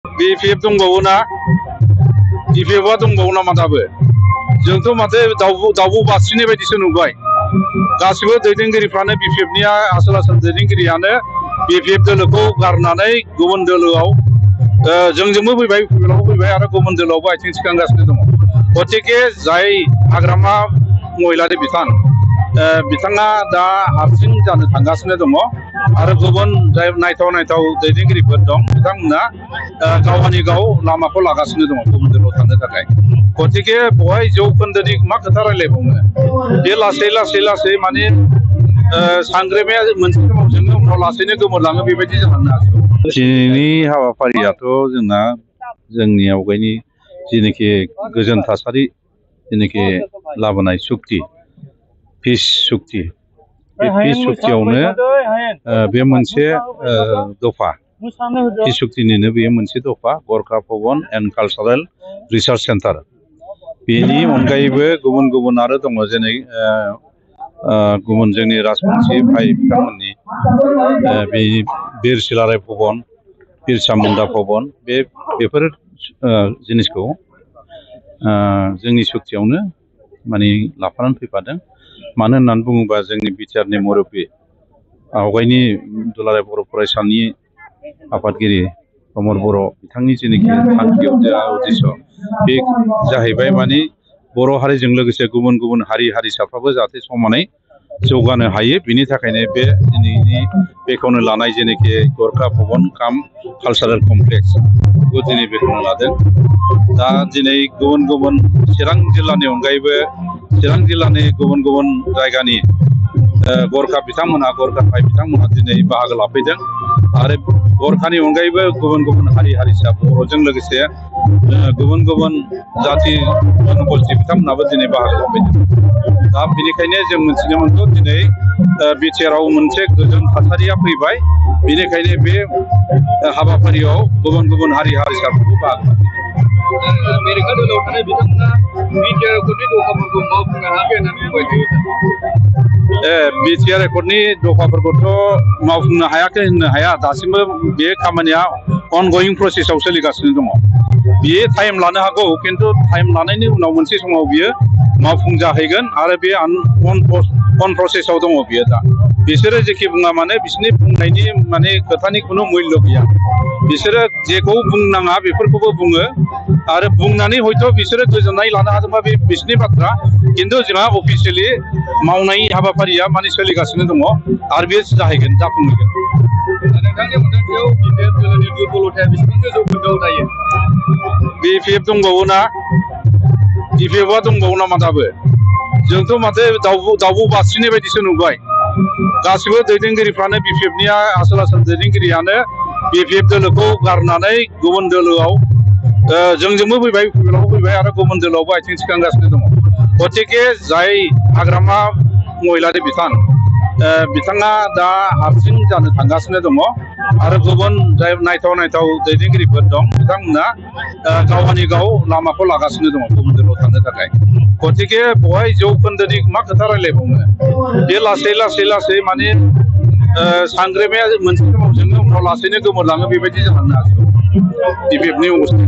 BPF दंबावो ना BPF दंबावो नामा दाबो जोंथ' माथो दाउब' बास्रिनाय बायदिसो नुबाय गासिबो दैदेनगिरिफ्रानो BPF-निया आसोल दैदेनगिरियानो BPF दोलोखौ गारनानै गुबुन दोलोआव जोंजोंबो फैबाय UPL-आवबो फैबाय आरो गुबुन दोलोआवबो आथिं थिखांगासिनो दङ गतिके जाय हाग्रामा महिलारि बिथाङा दा हारसिं जानो थांगासिनो दङ आरो गुबुन जाय नायथाव दैदेनगिरिफोर दं बिथांमोना गावनि गाव लामाखौ लागासिनो दङ गुबुन दोलोआव थांनो थाखाय गतिके बहाय जौखोन्दोनि मा खोथा रायलायबावनो बे लासै माने सांग्रेमाया मोनसे समाव जोङो उनाव लासैनो गोमोरलाङो बेबायदि जालांनो हागौ दिनैनि हाबाफारियाथ' जोंना जोंनि आवगायनि जेनाखि गोजोन थासारि जेनाखि लाबोनाय सुक्ति पिस सुक्ति बे पिस सुक्तियावनो बे मोनसे दफा पिस सुक्तिनिनो बेयो मोनसे दफा गरखा भवन एन्ड कालचारेल रिसार्च सेन्टार बेनि अनगायैबो गुबुन आरो दङ जेरै गुबुन जोंनि राजबंसि भाइ बिथांमोननि बे बिर सिलाराय भवन बिरसा मुंडा भवन बेफोर जिनिसखौ जोंनि सुक्तियावनो माने लाफानानै फैफादों मानो होननानै बुङोबा जोंनि बिटिआरनि मुरब्बि आवगायनि दुलाराय बर' फरायसानि आफादगिरि प्रमद बर' बिथांनि जेनाखि थांखि उद्देश्य बे जाहैबाय माने बर' हारिजों लोगोसे गुबुन हारि हारिसाफ्राबो जाहाथे समानै जौगानो हायो बिनि थाखायनो बे दिनैनि बेखेवनो लानाय जेनाखि गरखा भवन काम कालचारेल कमप्लेक्स बेखौ दिनै बेखेवनो लादों दा दिनै गुबुन चिरां जिल्लानि अनगायैबो चिरां जिल्लानि गुबुन जायगानि गरखा भाइ बिथांमोनहा दिनै बाहागो लाफैदों आरो गरखानि अनगायैबो गुबुन हारि हारिसा बर'जों लोगोसे गुबुन जाथि जनगोष्ठी बिथांमोनाबो दिनै बाहागो लाफैदों दा बेनिखायनो जों मिथिनो मोनगौ दिनै बिटिआरआव मोनसे गोजोन थासारिया फैबाय बेनिखायनो बे हाबाफारियाव गुबुन हारि हारिसाफोरखौ बाहागो लाफैदों बेरेखा दोलोआव थानाय बिथांमोना बिटिआर रेकर्डनि दफाफोरखौ मावफुंनो हायाखै होननानै बुंबाय बिटिआर रेकर्डनि दफाफोरखौथ' मावफुंनो हायाखै होननो हाया दासिमबो बे खामानिया अनगयिं प्रसेसआव सोलिगासिनो दङ बियो टाइम लानो हागौ किन्तु टाइम लानायनि उनाव मोनसे समाव बियो मावफुंजाहैगोन आरो बे अन प्रसेसआव दङ बियो दा बिसोरो जेखि बुङा माने बिसोरनि बुंनायनि माने खोथानि खुनु मुल्य गैया बिसोरो जेखौ बुंनाङा बेफोरखौबो बुङो आरो बुंनानै हयथ' बिसोरो गोजोननाय लानो हादोंबा बे बिसोरनि बाथ्रा किन्तु जोंहा अफिसियेलि मावनाय हाबाफारिया माने सोलिगासिनो दङ आरो बे जाहैगोन जाफुंहैगोन नोंथांनि मोनदांथियाव BPF दोलोनि दुर्बलताया बेसेबांसो जौखोन्दोआव थायो BPF दंबावो ना BPF दंबावो नामा दाबो जोंथ' माथो दाउब' बास्रिनाय बायदिसो नुबाय गासिबो दैदेनगिरिफ्रानो BPF-निया आसोल दैदेनगिरियानो BPF दोलोखौ गारनानै गुबुन दोलोआव जोंजोंबो फैबाय UPL-आवबो फैबाय आरो गुबुन दोलोआवबो आथिं थिखांगासिनो दङ गतिके जाय हाग्रामा महिलारि बिथाङा दा हारसिं जानो थांगासिनो दङ आरो गुबुन जाय नायथाव दैदेनगिरिफोर दं बिथांमोना गावनि गाव लामाखौ लागासिनो दङ गुबुन दोलोआव थांनो थाखाय गतिके बहाय जौखोन्दोनि मा खोथा रायलायबावनो बे लासै माने सांग्रेमाया मोनसे समाव जोङो उनाव लासैनो गोमोरलाङो बेबायदि जालांनो हागौ BPF-नि अबस्था